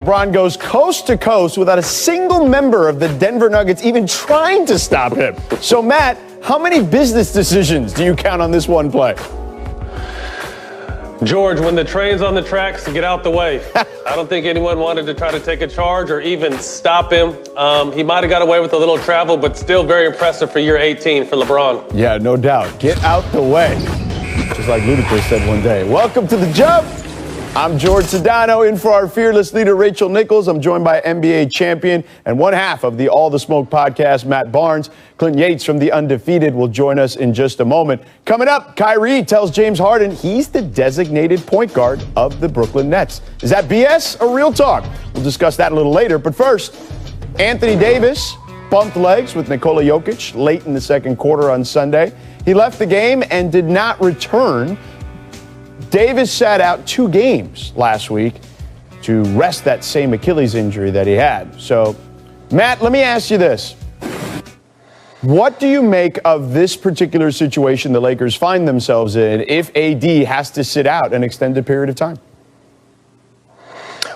LeBron goes coast to coast without a single member of the Denver Nuggets even trying to stop him. So, Matt, how many business decisions do you count on this one play? George, when the train's on the tracks, get out the way. I don't think anyone wanted to try to take a charge or even stop him. He might have got away with a little travel, but still very impressive for year 18 for LeBron. Yeah, no doubt. Get out the way. Just like Ludacris said one day. Welcome to The Jump. I'm George Sedano, in for our fearless leader, Rachel Nichols. I'm joined by NBA champion and one half of the All the Smoke podcast, Matt Barnes. Clint Yates from The Undefeated will join us in just a moment. Coming up, Kyrie tells James Harden he's the designated point guard of the Brooklyn Nets. Is that BS or real talk? We'll discuss that a little later. But first, Anthony Davis bumped legs with Nikola Jokic late in the second quarter on Sunday. He left the game and did not return. Davis sat out 2 games last week to rest that same Achilles injury that he had. So, Matt, let me ask you this. What do you make of this particular situation the Lakers find themselves in if AD has to sit out an extended period of time?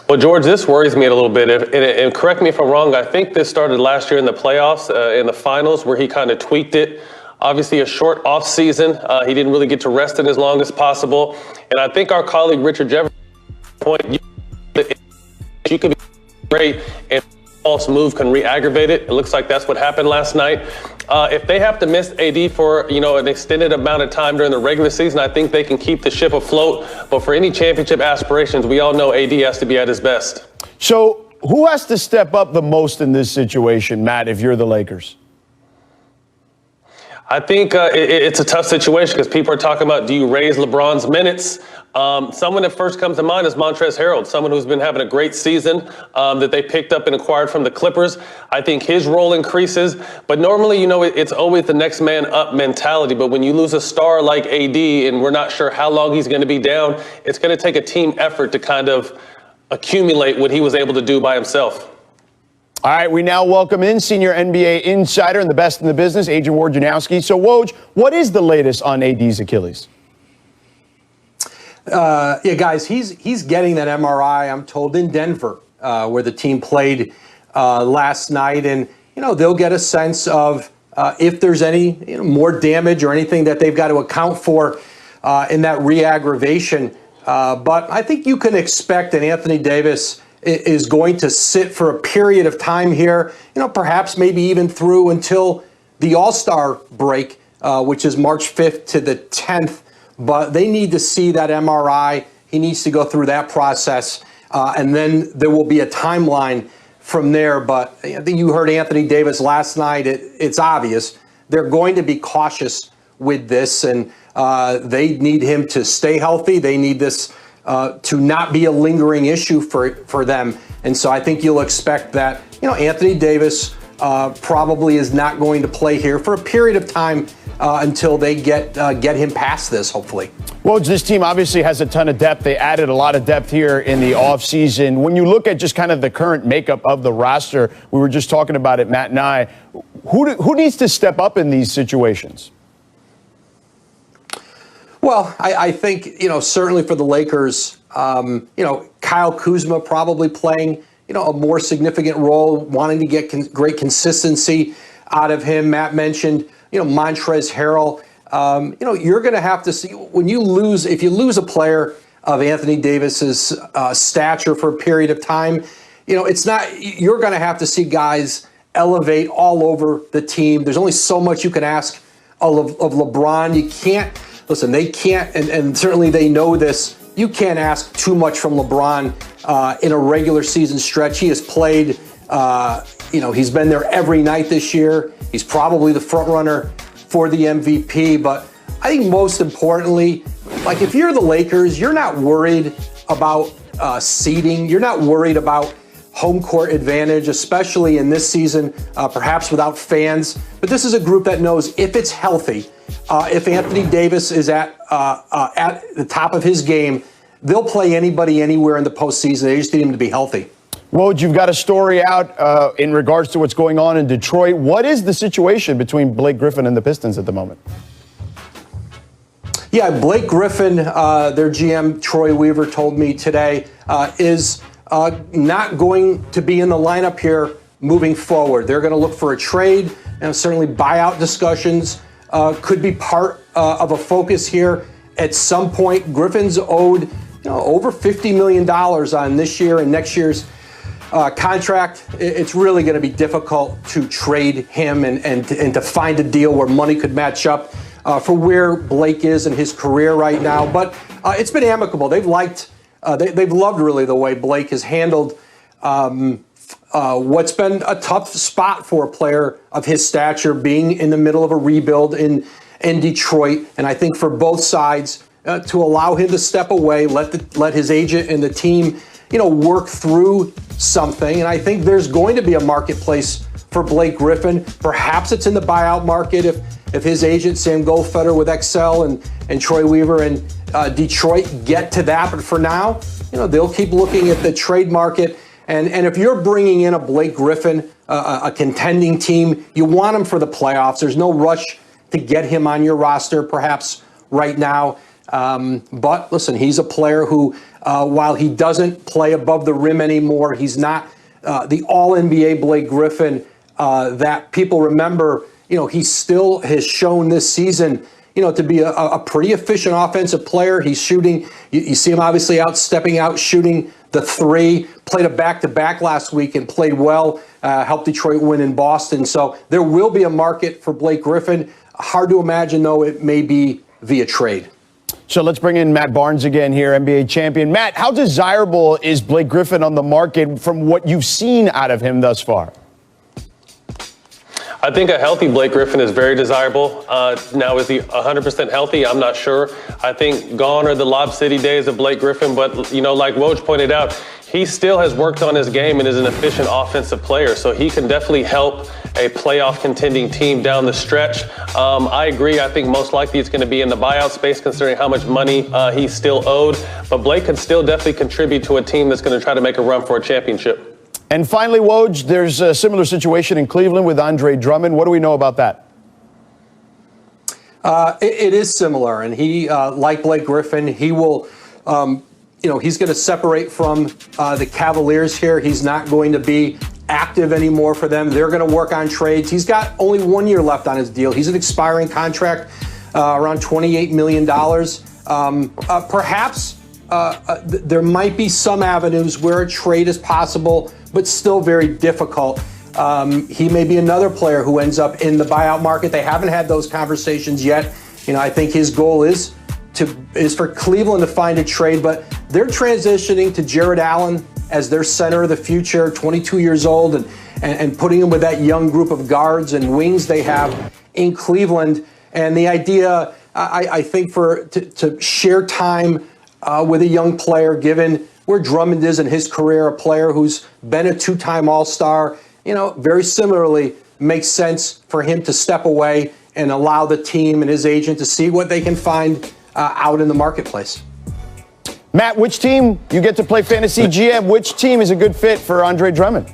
Well, George, this worries me a little bit. And correct me if I'm wrong, I think this started last year in the playoffs, in the finals, where he kind of tweaked it. Obviously, a short off season. He didn't really get to rest it as long as possible. And I think our colleague Richard Jefferson point, you could be great and false move can re-aggravate it. It looks like that's what happened last night. If they have to miss AD for an extended amount of time during the regular season, I think they can keep the ship afloat. But for any championship aspirations, we all know AD has to be at his best. So who has to step up the most in this situation, Matt, if you're the Lakers? I think it's a tough situation because people are talking about, do you raise LeBron's minutes? Someone that first comes to mind is Montrezl Harrell, someone who's been having a great season that they picked up and acquired from the Clippers. I think his role increases. But normally, it's always the next man up mentality. But when you lose a star like AD and we're not sure how long he's going to be down, it's going to take a team effort to kind of accumulate what he was able to do by himself. All right, we now welcome in senior NBA insider and the best in the business, Agent Wojnarowski. So, Woj, what is the latest on AD's Achilles? Yeah, guys, he's getting that MRI, I'm told, in Denver, where the team played last night. And, they'll get a sense of if there's any more damage or anything that they've got to account for in that re-aggravation. But I think you can expect that Anthony Davis is going to sit for a period of time here, perhaps maybe even through until the All-Star break, which is March 5th to the 10th. But they need to see that MRI. He needs to go through that process, and then there will be a timeline from there. But I think you heard Anthony Davis last night. It's obvious they're going to be cautious with this, and they need him to stay healthy. They need this to not be a lingering issue for them. And so I think you'll expect that, Anthony Davis probably is not going to play here for a period of time until they get him past this, hopefully. Well, this team obviously has a ton of depth. They added a lot of depth here in the offseason. When you look at just kind of the current makeup of the roster, we were just talking about it, Matt and I, who needs to step up in these situations? Well, I think, certainly for the Lakers, Kyle Kuzma probably playing, a more significant role, wanting to get great consistency out of him. Matt mentioned, Montrezl Harrell. You're going to have to see if you lose a player of Anthony Davis's stature for a period of time, you're going to have to see guys elevate all over the team. There's only so much you can ask of LeBron. You can't. Listen, they can't, and certainly they know this, you can't ask too much from LeBron in a regular season stretch. He has played, he's been there every night this year. He's probably the front runner for the MVP. But I think most importantly, like if you're the Lakers, you're not worried about seeding. You're not worried about home court advantage, especially in this season, perhaps without fans. But this is a group that knows if it's healthy, if Anthony Davis is at the top of his game, they'll play anybody anywhere in the postseason. They just need him to be healthy. Woj, you've got a story out in regards to what's going on in Detroit. What is the situation between Blake Griffin and the Pistons at the moment? Yeah, Blake Griffin, their GM Troy Weaver told me today, is not going to be in the lineup here moving forward. They're going to look for a trade, and certainly buyout discussions could be part of a focus here at some point. Griffin's owed over $50 million on this year and next year's contract. It's really going to be difficult to trade him and to find a deal where money could match up for where Blake is in his career right now. But it's been amicable. They've loved really the way Blake has handled what's been a tough spot for a player of his stature, being in the middle of a rebuild in Detroit. And I think for both sides, to allow him to step away, let his agent and the team, work through something. And I think there's going to be a marketplace for Blake Griffin. Perhaps it's in the buyout market if his agent, Sam Goldfeder with XL and Troy Weaver and Detroit get to that. But for now, they'll keep looking at the trade market. And if you're bringing in a Blake Griffin, a contending team, you want him for the playoffs. There's no rush to get him on your roster, perhaps right now. But listen, he's a player who, while he doesn't play above the rim anymore, he's not the all-NBA Blake Griffin that people remember. He still has shown this season, to be a pretty efficient offensive player. He's shooting. You see him obviously stepping out, shooting the three. Played a back-to-back last week and played well. Helped Detroit win in Boston. So there will be a market for Blake Griffin. Hard to imagine, though, it may be via trade. So let's bring in Matt Barnes again here, NBA champion. Matt, how desirable is Blake Griffin on the market from what you've seen out of him thus far? I think a healthy Blake Griffin is very desirable. Now, is he 100% healthy? I'm not sure. I think gone are the Lob City days of Blake Griffin. But, like Woj pointed out, he still has worked on his game and is an efficient offensive player. So he can definitely help a playoff contending team down the stretch. I agree. I think most likely it's going to be in the buyout space considering how much money he's still owed. But Blake can still definitely contribute to a team that's going to try to make a run for a championship. And finally, Woj, there's a similar situation in Cleveland with Andre Drummond. What do we know about that? It is similar, and he, like Blake Griffin, he will, he's going to separate from the Cavaliers here. He's not going to be active anymore for them. They're going to work on trades. He's got only 1 year left on his deal. He's an expiring contract, around $28 million. Perhaps there might be some avenues where a trade is possible, but still very difficult. He may be another player who ends up in the buyout market. They haven't had those conversations yet. I think his goal is for Cleveland to find a trade, but they're transitioning to Jared Allen as their center of the future, 22 years old, and putting him with that young group of guards and wings they have in Cleveland. And the idea, I think, to share time with a young player, given where Drummond is in his career, a player who's been a two-time All-Star, very similarly makes sense for him to step away and allow the team and his agent to see what they can find out in the marketplace. Matt, which team, you get to play fantasy GM, which team is a good fit for Andre Drummond?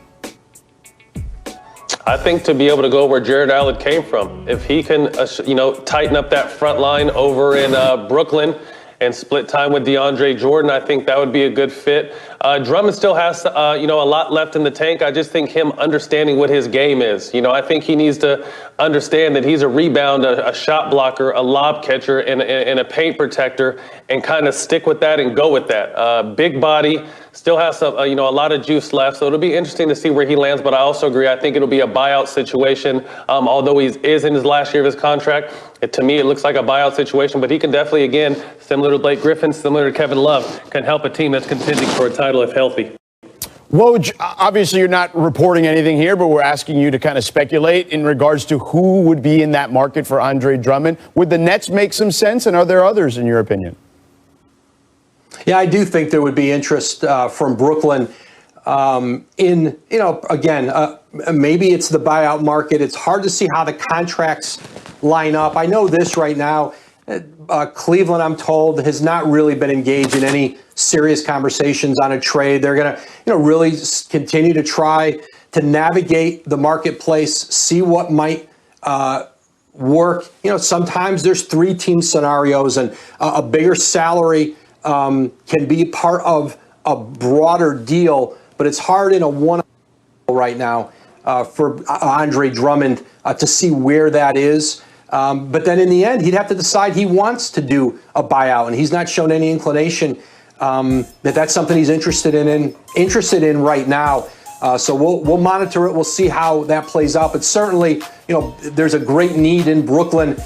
I think to be able to go where Jared Allen came from, if he can, tighten up that front line over in Brooklyn and split time with DeAndre Jordan, I think that would be a good fit. Drummond still has, a lot left in the tank. I just think him understanding what his game is. I think he needs to understand that he's a rebounder, a shot blocker, a lob catcher, and a paint protector, and kind of stick with that and go with that. Big body, still has some, a lot of juice left. So it'll be interesting to see where he lands. But I also agree. I think it'll be a buyout situation. Although he is in his last year of his contract, to me, it looks like a buyout situation. But he can definitely, again, similar to Blake Griffin, similar to Kevin Love, can help a team that's contending for a title if healthy. Woj, obviously you're not reporting anything here, but we're asking you to kind of speculate in regards to who would be in that market for Andre Drummond. Would the Nets make some sense, and are there others in your opinion? Yeah, I do think there would be interest from Brooklyn in, again, maybe it's the buyout market. It's hard to see how the contracts line up. I know this right now. Cleveland, I'm told, has not really been engaged in any serious conversations on a trade. They're going to, really continue to try to navigate the marketplace, see what might work. Sometimes there's 3-team scenarios, and a bigger salary can be part of a broader deal, but it's hard in a one right now for Andre Drummond to see where that is. But then in the end, he'd have to decide he wants to do a buyout, and he's not shown any inclination that's something he's interested in right now. So we'll monitor it. We'll see how that plays out. But certainly, there's a great need in Brooklyn.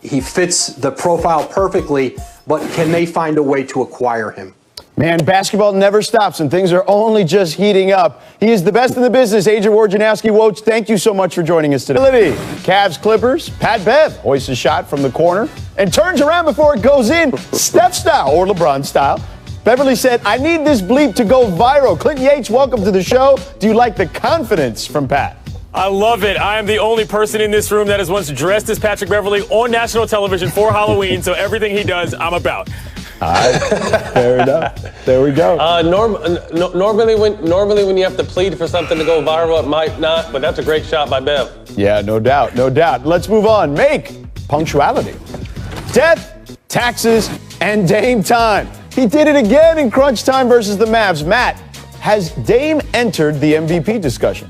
He fits the profile perfectly, but can they find a way to acquire him? Man, basketball never stops, and things are only just heating up. He is the best in the business. Agent Wojnarowski. Woj, thank you so much for joining us today. Cavs Clippers. Pat Bev hoists a shot from the corner and turns around before it goes in, Steph style or LeBron style. Beverly said, I need this bleep to go viral. Clinton Yates, welcome to the show. Do you like the confidence from Pat? I love it. I am the only person in this room that has once dressed as Patrick Beverly on national television for Halloween, so everything he does, I'm about. All right, fair enough. There we go. Normally when you have to plead for something to go viral, it might not, but that's a great shot by Bev. Yeah, no doubt, no doubt. Let's move on. Make punctuality. Death, taxes, and Dame time. He did it again in crunch time versus the Mavs. Matt, has Dame entered the MVP discussion?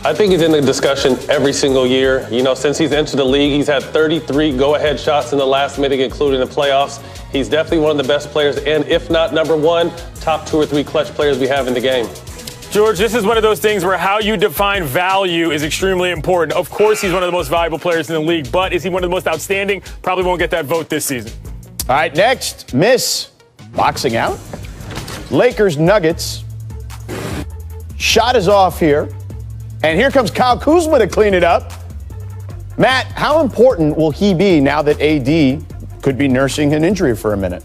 I think he's in the discussion every single year. Since he's entered the league, he's had 33 go-ahead shots in the last minute, including the playoffs. He's definitely one of the best players, and if not number one, top 2 or 3 clutch players we have in the game. George, this is one of those things where how you define value is extremely important. Of course, he's one of the most valuable players in the league, but is he one of the most outstanding? Probably won't get that vote this season. All right, next, Miss boxing out. Lakers Nuggets. Shot is off here. And here comes Kyle Kuzma to clean it up. Matt, how important will he be now that AD could be nursing an injury for a minute?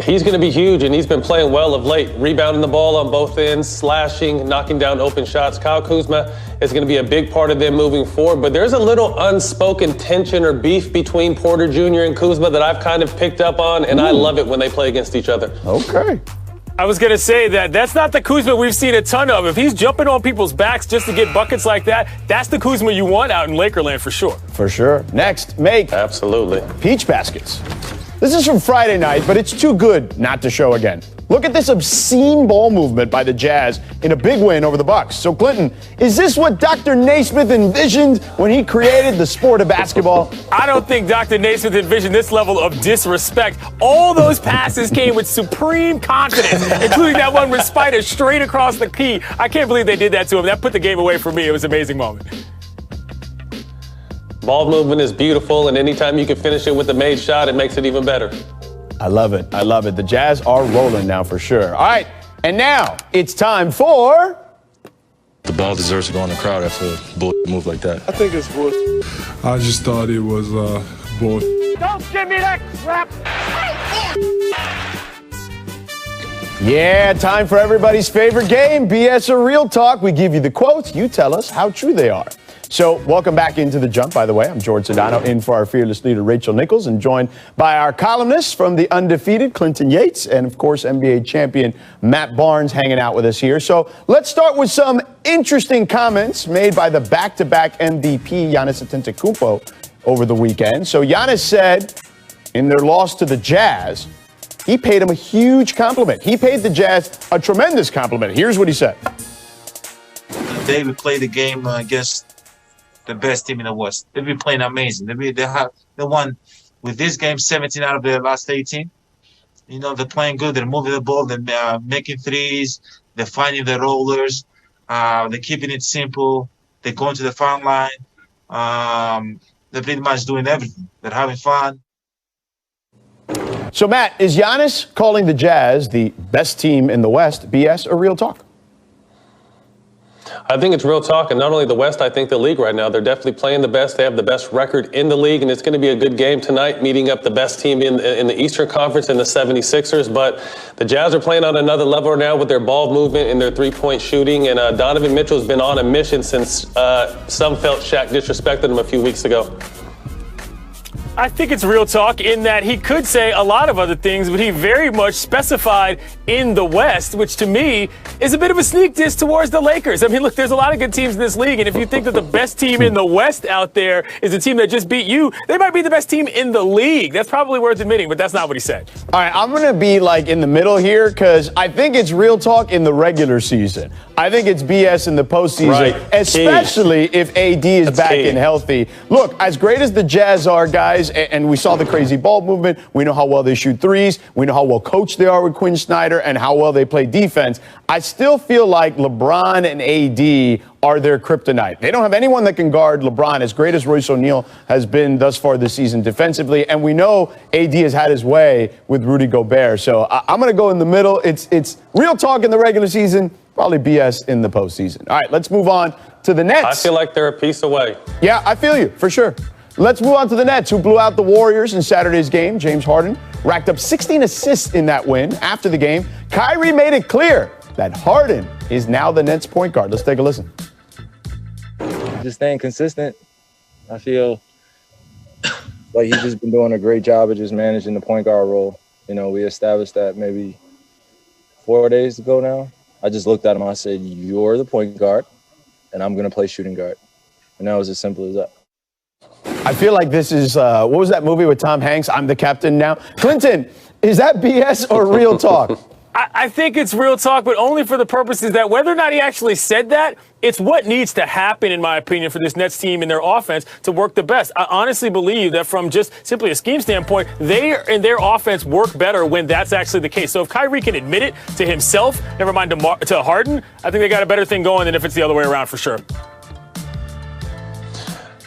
He's going to be huge, and he's been playing well of late, rebounding the ball on both ends, slashing, knocking down open shots. Kyle Kuzma is going to be a big part of them moving forward, but there's a little unspoken tension or beef between Porter Jr. and Kuzma that I've kind of picked up on, and I love it when they play against each other. Okay. I was going to say that's not the Kuzma we've seen a ton of. If he's jumping on people's backs just to get buckets like that, that's the Kuzma you want out in Lakerland for sure. For sure. Next, make Absolutely. peach baskets. This is from Friday night, but it's too good not to show again. Look at this obscene ball movement by the Jazz in a big win over the Bucks. So, Clinton, is this what Dr. Naismith envisioned when he created the sport of basketball? I don't think Dr. Naismith envisioned this level of disrespect. All those passes came with supreme confidence, including that one with Spider straight across the key. I can't believe they did that to him. That put the game away for me. It was an amazing moment. Ball movement is beautiful, and anytime you can finish it with a made shot, it makes it even better. I love it. I love it. The Jazz are rolling now for sure. All right, and now it's time for... The ball deserves to go in the crowd after a bull move like that. I think it's bull. I just thought it was bull. Don't give me that crap! Yeah, time for everybody's favorite game, BS or Real Talk. We give you the quotes. You tell us how true they are. So welcome back into The Jump, by the way. I'm George Sedano, in for our fearless leader, Rachel Nichols, and joined by our columnists from the undefeated Clinton Yates and, of course, NBA champion Matt Barnes hanging out with us here. So let's start with some interesting comments made by the back-to-back MVP, Giannis Antetokounmpo, over the weekend. So Giannis said in their loss to the Jazz, he paid him a huge compliment. He paid the Jazz a tremendous compliment. Here's what he said. Today we played the game against the best team in the West. They've been playing amazing. They won with this game 17 out of their last 18. They're playing good. They're moving the ball. They're making threes. They're finding the rollers. They're keeping it simple. They're going to the foul line. They're pretty much doing everything. They're having fun. So, Matt, is Giannis calling the Jazz the best team in the West BS or Real Talk? I think it's real talk, and not only the West, I think the league right now. They're definitely playing the best. They have the best record in the league, and it's going to be a good game tonight, meeting up the best team in the Eastern Conference in the 76ers. But the Jazz are playing on another level now with their ball movement and their three-point shooting, and Donovan Mitchell's been on a mission since some felt Shaq disrespected him a few weeks ago. I think it's real talk in that he could say a lot of other things, but he very much specified in the West, which to me is a bit of a sneak diss towards the Lakers. I mean, look, there's a lot of good teams in this league, and if you think that the best team in the West out there is the team that just beat you, they might be the best team in the league. That's probably worth admitting, but that's not what he said. All right, I'm going to be like in the middle here because I think it's real talk in the regular season. I think it's BS in the postseason, Right. especially if AD is back and healthy. Look, as great as the Jazz are, guys, and we saw the crazy ball movement, we know how well they shoot threes, we know how well coached they are with Quinn Snyder, and how well they play defense. I still feel like LeBron and AD are their kryptonite. They don't have anyone that can guard LeBron, as great as Royce O'Neal has been thus far this season defensively. And we know AD has had his way with Rudy Gobert. So I'm going to go in the middle. It's real talk in the regular season, probably BS in the postseason. All right, let's move on to the Nets. I feel like they're a piece away. Yeah, I feel you, for sure. Let's move on to the Nets, who blew out the Warriors in Saturday's game. James Harden racked up 16 assists in that win. After the game, Kyrie made it clear that Harden is now the Nets point guard. Let's take a listen. Just staying consistent. I feel like he's just been doing a great job of just managing the point guard role. You know, we established that maybe 4 days ago now. I just looked at him and I said, you're the point guard, and I'm going to play shooting guard. And that was as simple as that. I feel like this is, what was that movie with Tom Hanks? I'm the captain now. Clinton, is that BS or real talk? I think it's real talk, but only for the purposes that whether or not he actually said that, it's what needs to happen, in my opinion, for this Nets team and their offense to work the best. I honestly believe that from just simply a scheme standpoint, they and their offense work better when that's actually the case. So if Kyrie can admit it to himself, never mind to Harden, I think they got a better thing going than if it's the other way around for sure.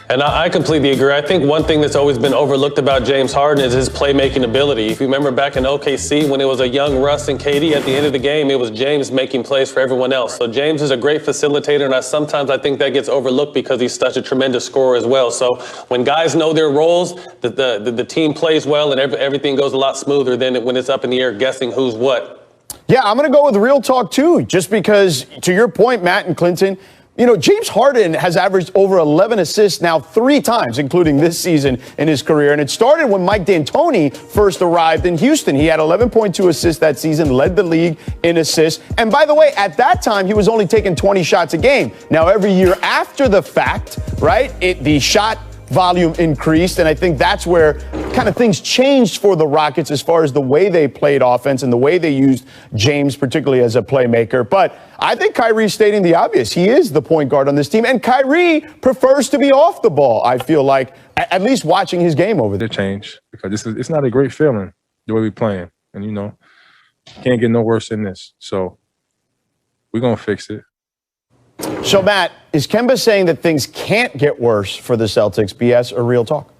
And I completely agree. I think one thing that's always been overlooked about James Harden is his playmaking ability. If you remember back in OKC when it was a young Russ and KD, at the end of the game, it was James making plays for everyone else. So James is a great facilitator, and sometimes I think that gets overlooked because he's such a tremendous scorer as well. So when guys know their roles, the team plays well and everything goes a lot smoother than when it's up in the air guessing who's what. Yeah, I'm going to go with real talk, too, just because, to your point, Matt and Clinton, you know, James Harden has averaged over 11 assists now 3 times, including this season in his career. And it started when Mike D'Antoni first arrived in Houston. He had 11.2 assists that season, led the league in assists. And by the way, at that time, he was only taking 20 shots a game. Now, every year after the fact, right, the shot volume increased, and I think that's where kind of things changed for the Rockets as far as the way they played offense and the way they used James, particularly as a playmaker. But I think Kyrie's stating the obvious. He is the point guard on this team, and Kyrie prefers to be off the ball, I feel like, at least watching his game over there. Change because it's not a great feeling the way we're playing. And, you know, can't get no worse than this. So we're going to fix it. So, Matt, is Kemba saying that things can't get worse for the Celtics, BS or real talk?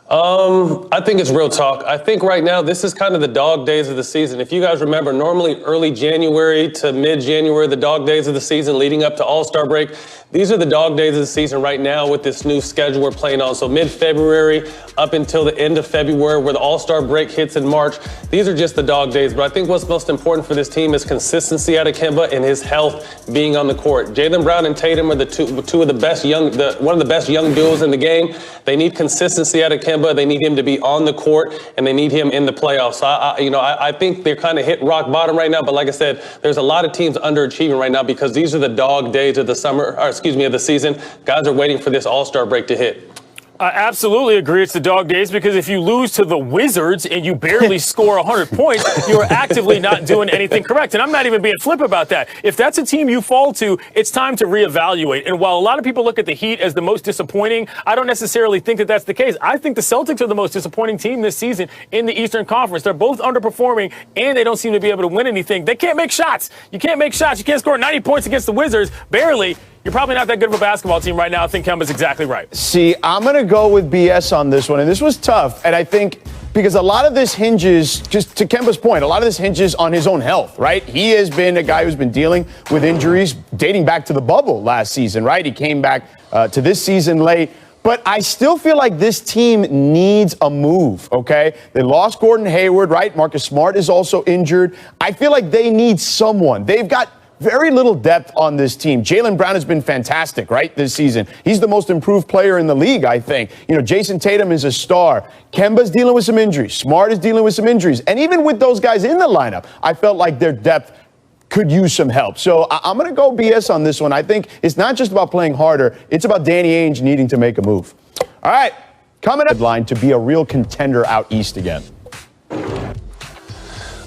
I think it's real talk. I think right now this is kind of the dog days of the season. If you guys remember, normally early January to mid-January, the dog days of the season leading up to All-Star break, these are the dog days of the season right now with this new schedule we're playing on. So mid-February up until the end of February where the All-Star break hits in March. These are just the dog days. But I think what's most important for this team is consistency out of Kemba and his health being on the court. Jaylen Brown and Tatum are the two of the best one of the best young duos in the game. They need consistency out of Kemba. They need him to be on the court, and they need him in the playoffs. So, I think they're kind of hit rock bottom right now. But like I said, there's a lot of teams underachieving right now because these are the dog days of the of the season. Guys are waiting for this All-Star break to hit. I absolutely agree it's the dog days because if you lose to the Wizards and you barely score 100 points, you're actively not doing anything correct. And I'm not even being flip about that. If that's a team you fall to, it's time to reevaluate. And while a lot of people look at the Heat as the most disappointing, I don't necessarily think that that's the case. I think the Celtics are the most disappointing team this season in the Eastern Conference. They're both underperforming, and they don't seem to be able to win anything. They can't make shots. You can't make shots. You can't score 90 points against the Wizards, barely. You're probably not that good of a basketball team right now. I think Kemba's exactly right. See, I'm going to go with BS on this one. And this was tough. And I think because a lot of this hinges, just to Kemba's point, a lot of this hinges on his own health, right? He has been a guy who's been dealing with injuries dating back to the bubble last season, right? He came back to this season late. But I still feel like this team needs a move, okay? They lost Gordon Hayward, right? Marcus Smart is also injured. I feel like they need someone. They've got very little depth on this team. Jaylen Brown has been fantastic, right, this season. He's the most improved player in the league, I think. You know, Jason Tatum is a star. Kemba's dealing with some injuries. Smart is dealing with some injuries. And even with those guys in the lineup, I felt like their depth could use some help. So I'm going to go BS on this one. I think it's not just about playing harder. It's about Danny Ainge needing to make a move. All right, coming up line to be a real contender out east again.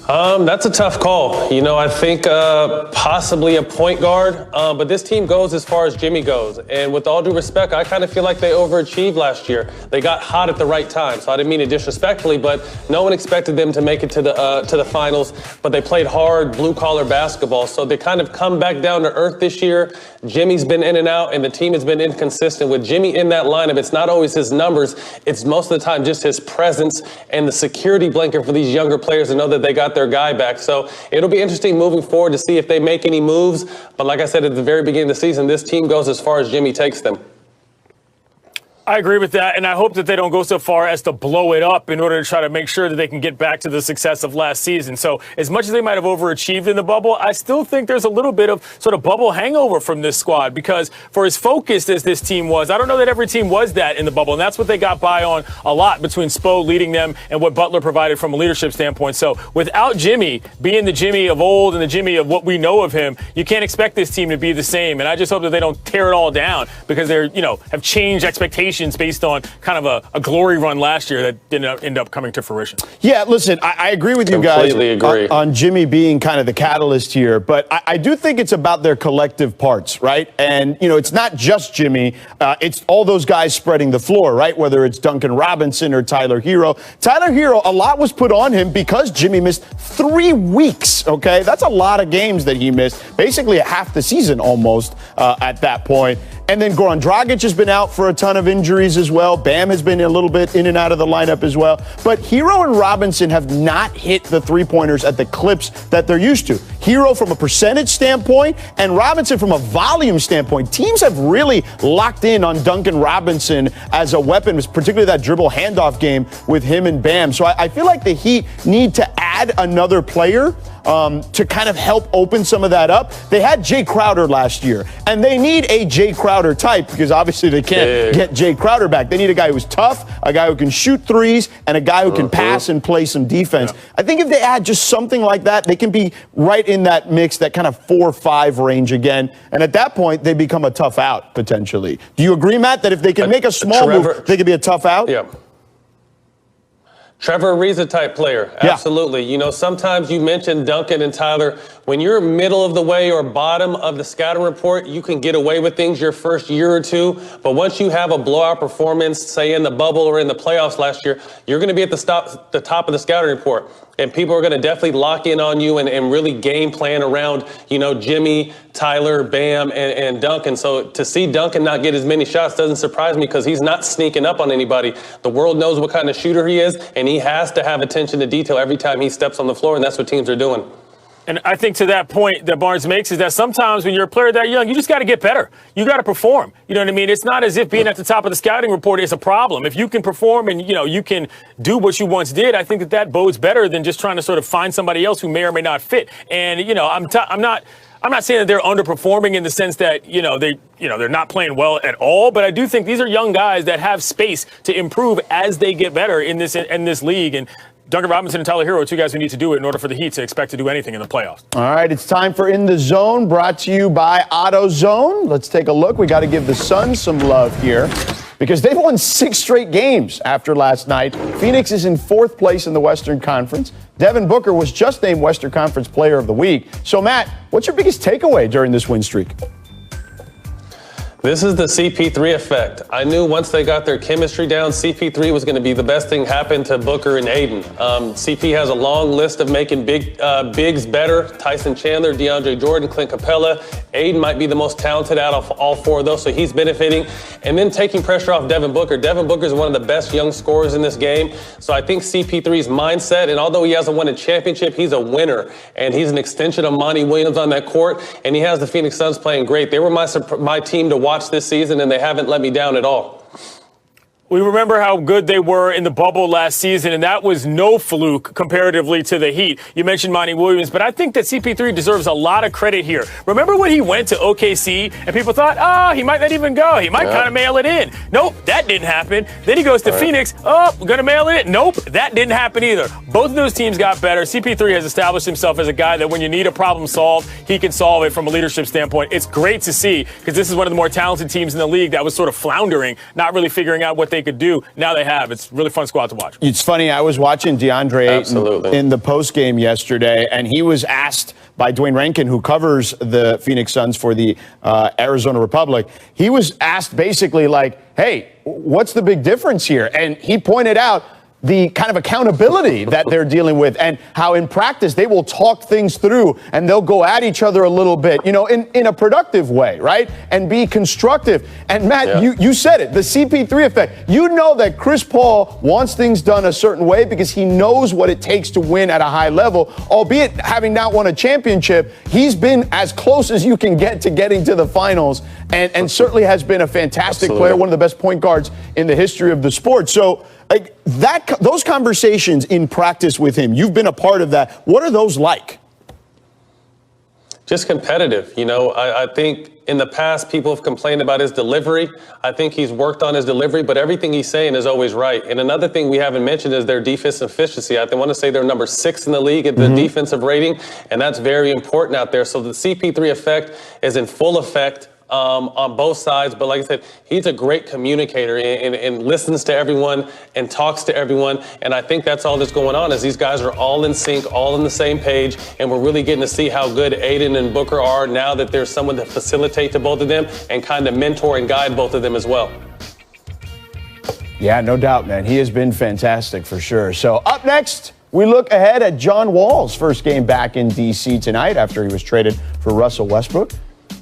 That's a tough call. You know, I think possibly a point guard, but this team goes as far as Jimmy goes. And with all due respect, I kind of feel like they overachieved last year. They got hot at the right time. So I didn't mean it disrespectfully, but no one expected them to make it to the finals. But they played hard, blue-collar basketball. So they kind of come back down to earth this year. Jimmy's been in and out, and the team has been inconsistent. With Jimmy in that lineup, it's not always his numbers. It's most of the time just his presence and the security blanket for these younger players to know that they got their guy back. So it'll be interesting moving forward to see if they make any moves. But like I said at the very beginning of the season, this team goes as far as Jimmy takes them. I agree with that, and I hope that they don't go so far as to blow it up in order to try to make sure that they can get back to the success of last season. So as much as they might have overachieved in the bubble, I still think there's a little bit of sort of bubble hangover from this squad, because for as focused as this team was, I don't know that every team was that in the bubble, and that's what they got by on a lot between Spo leading them and what Butler provided from a leadership standpoint. So without Jimmy being the Jimmy of old and the Jimmy of what we know of him, you can't expect this team to be the same. And I just hope that they don't tear it all down because they're, you know, have changed expectations based on kind of a glory run last year that didn't end up coming to fruition. Yeah, listen, I agree with you guys on Jimmy being kind of the catalyst here, but I do think it's about their collective parts, right? And, you know, it's not just Jimmy. It's all those guys spreading the floor, right? Whether it's Duncan Robinson or Tyler Hero. Tyler Hero, a lot was put on him because Jimmy missed 3 weeks, okay? That's a lot of games that he missed, basically half the season almost at that point. And then Goran Dragic has been out for a ton of injuries as well. Bam has been a little bit in and out of the lineup as well. But Hero and Robinson have not hit the three-pointers at the clips that they're used to. Hero from a percentage standpoint and Robinson from a volume standpoint. Teams have really locked in on Duncan Robinson as a weapon, particularly that dribble handoff game with him and Bam. So I feel like the Heat need to add another player to kind of help open some of that up. They had Jay Crowder last year, and they need a Jay Crowder type because obviously they can't get Jay Crowder back. They need a guy who's tough, a guy who can shoot threes, and a guy who can pass and play some defense. Yeah. I think if they add just something like that, they can be right in that mix, that kind of 4-5 range again. And at that point, they become a tough out potentially. Do you agree, Matt, that if they can make a small move, they could be a tough out? Yeah. Trevor Ariza type player. Absolutely. You know, sometimes you mentioned Duncan and Tyler. When you're middle of the way or bottom of the scouting report, you can get away with things your first year or two. But once you have a blowout performance, say in the bubble or in the playoffs last year, you're going to be at the top of the scouting report. And people are going to definitely lock in on you and really game plan around, you know, Jimmy, Tyler, Bam, and Duncan. So to see Duncan not get as many shots doesn't surprise me because he's not sneaking up on anybody. The world knows what kind of shooter he is, and he has to have attention to detail every time he steps on the floor, and that's what teams are doing. And I think to that point that Barnes makes is that sometimes when you're a player that young, you just got to get better. You got to perform. You know what I mean? It's not as if being at the top of the scouting report is a problem. If you can perform and, you know, you can do what you once did, I think that bodes better than just trying to sort of find somebody else who may or may not fit. And, you know, I'm not saying that they're underperforming in the sense that, they're not playing well at all, but I do think these are young guys that have space to improve as they get better in this league. And Duncan Robinson and Tyler Hero are two guys who need to do it in order for the Heat to expect to do anything in the playoffs. All right, it's time for In the Zone, brought to you by AutoZone. Let's take a look. We got to give the Suns some love here because they've won 6 straight games after last night. Phoenix is in 4th place in the Western Conference. Devin Booker was just named Western Conference Player of the Week. So, Matt, what's your biggest takeaway during this win streak? This is the CP3 effect. I knew once they got their chemistry down, CP3 was going to be the best thing happen to Booker and Aiden. CP has a long list of making bigs better. Tyson Chandler, DeAndre Jordan, Clint Capella. Aiden might be the most talented out of all 4 of those, so he's benefiting. And then taking pressure off Devin Booker. Devin Booker is one of the best young scorers in this game. So I think CP3's mindset, and although he hasn't won a championship, he's a winner. And he's an extension of Monty Williams on that court. And he has the Phoenix Suns playing great. They were my team to watch this season, and they haven't let me down at all. We remember how good they were in the bubble last season, and that was no fluke comparatively to the Heat. You mentioned Monty Williams, but I think that CP3 deserves a lot of credit here. Remember when he went to OKC and people thought, he might not even go. He might kind of mail it in. Nope, that didn't happen. Then he goes to Phoenix. We're going to mail it in. Nope, that didn't happen either. Both of those teams got better. CP3 has established himself as a guy that when you need a problem solved, he can solve it from a leadership standpoint. It's great to see because this is one of the more talented teams in the league that was sort of floundering, not really figuring out what they could do. Now they have. It's a really fun squad to watch. It's funny. I was watching DeAndre Ayton in the postgame yesterday, and he was asked by Dwayne Rankin, who covers the Phoenix Suns for the Arizona Republic. He was asked basically like, hey, what's the big difference here? And he pointed out the kind of accountability that they're dealing with and how in practice they will talk things through and they'll go at each other a little bit, in a productive way, right? And be constructive. And Matt, you said it, the CP3 effect. You know that Chris Paul wants things done a certain way because he knows what it takes to win at a high level, albeit having not won a championship. He's been as close as you can get to getting to the finals and certainly has been a fantastic player, one of the best point guards in the history of the sport. So, like those conversations in practice with him, you've been a part of that. What are those like? Just competitive. I think in the past people have complained about his delivery. I think he's worked on his delivery, but everything he's saying is always right. And another thing we haven't mentioned is their defensive efficiency. I want to say they're number 6 in the league at the defensive rating, and that's very important out there. So the CP3 effect is in full effect on both sides. But like I said, he's a great communicator and listens to everyone and talks to everyone. And I think that's all that's going on is these guys are all in sync, all on the same page. And we're really getting to see how good Aiden and Booker are now that there's someone to facilitate to both of them and kind of mentor and guide both of them as well. Yeah, no doubt, man. He has been fantastic for sure. So up next, we look ahead at John Wall's first game back in D.C. tonight after he was traded for Russell Westbrook.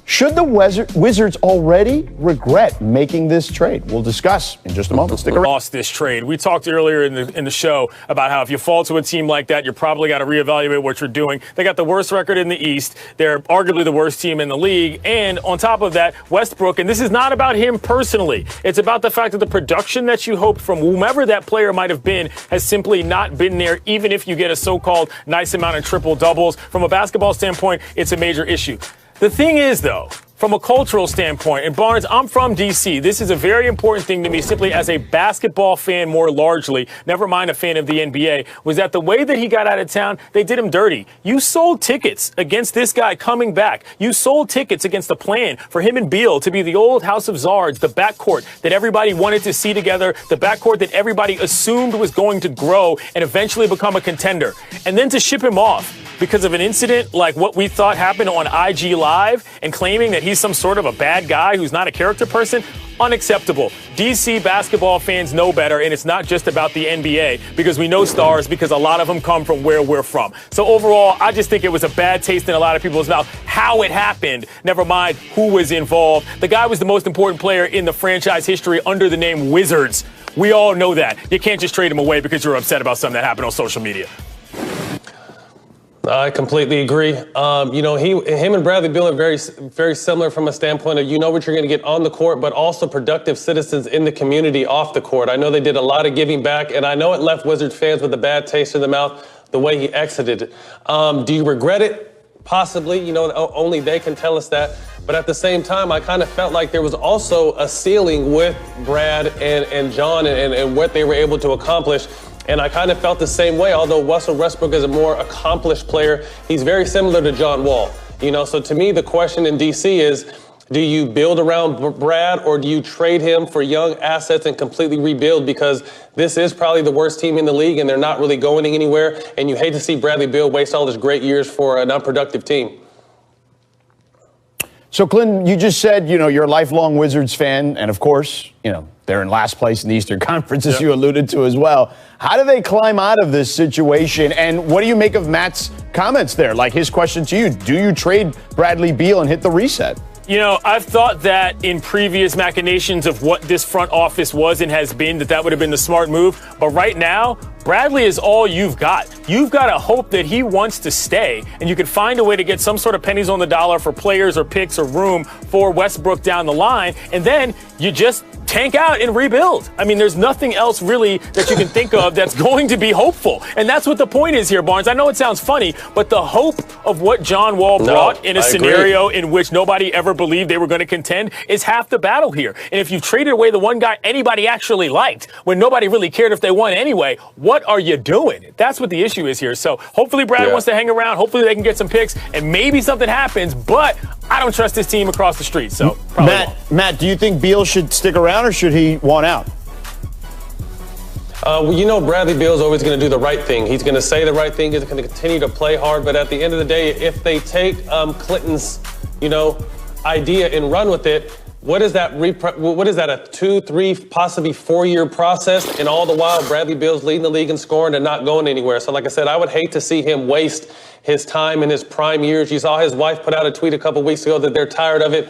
Should the Wizards already regret making this trade? We'll discuss in just a moment. Stick around. Lost this trade. We talked earlier in the show about how if you fall to a team like that, you're probably got to reevaluate what you're doing. They got the worst record in the East. They're arguably the worst team in the league. And on top of that, Westbrook, and this is not about him personally. It's about the fact that the production that you hoped from whomever that player might have been has simply not been there, even if you get a so-called nice amount of triple doubles. From a basketball standpoint, it's a major issue. The thing is, though, from a cultural standpoint, and Barnes, I'm from D.C. This is a very important thing to me simply as a basketball fan more largely, never mind a fan of the NBA, was that the way that he got out of town, they did him dirty. You sold tickets against this guy coming back. You sold tickets against the plan for him and Beal to be the old House of Zards, the backcourt that everybody wanted to see together, the backcourt that everybody assumed was going to grow and eventually become a contender. And then to ship him off because of an incident like what we thought happened on IG Live and claiming that he's some sort of a bad guy who's not a character person, unacceptable. DC basketball fans know better, and it's not just about the NBA because we know stars because a lot of them come from where we're from. So overall, I just think it was a bad taste in a lot of people's mouth how it happened, never mind who was involved. The guy was the most important player in the franchise history under the name Wizards. We all know that. You can't just trade him away because you're upset about something that happened on social media. I completely agree. Him and Bradley Beal are very, very similar from a standpoint of what you're going to get on the court, but also productive citizens in the community off the court. I know they did a lot of giving back, and I know it left Wizards fans with a bad taste in the mouth the way he exited. Do you regret it? Possibly. Only they can tell us that. But at the same time, I kind of felt like there was also a ceiling with Brad and John and what they were able to accomplish. And I kind of felt the same way, although Russell Westbrook is a more accomplished player. He's very similar to John Wall. So to me, the question in D.C. is, do you build around Brad or do you trade him for young assets and completely rebuild? Because this is probably the worst team in the league and they're not really going anywhere. And you hate to see Bradley Beal waste all his great years for an unproductive team. So, Clinton, you just said, you're a lifelong Wizards fan. And of course, they're in last place in the Eastern Conference, as you alluded to as well. How do they climb out of this situation? And what do you make of Matt's comments there? Like his question to you, do you trade Bradley Beal and hit the reset? I've thought that in previous machinations of what this front office was and has been, that would have been the smart move. But right now, Bradley is all you've got. You've got to hope that he wants to stay, and you can find a way to get some sort of pennies on the dollar for players or picks or room for Westbrook down the line. And then you just tank out and rebuild. I mean, there's nothing else really that you can think of that's going to be hopeful. And that's what the point is here, Barnes. I know it sounds funny, but the hope of what John Wall brought in a scenario in which nobody ever believed they were going to contend is half the battle here. And if you traded away the one guy anybody actually liked, when nobody really cared if they won anyway, what are you doing? That's what the issue is here. So hopefully Brad wants to hang around. Hopefully they can get some picks and maybe something happens, but I don't trust this team across the street. So probably Matt, do you think Beal should stick around or should he want out? Well, you know Bradley Beal's always going to do the right thing. He's going to say the right thing. He's going to continue to play hard. But at the end of the day, if they take Clinton's, idea and run with it, what is that? What is that? A 2, 3, possibly 4-year process? And all the while, Bradley Beal's leading the league in scoring and not going anywhere. So, like I said, I would hate to see him waste his time in his prime years. You saw his wife put out a tweet a couple weeks ago that they're tired of it.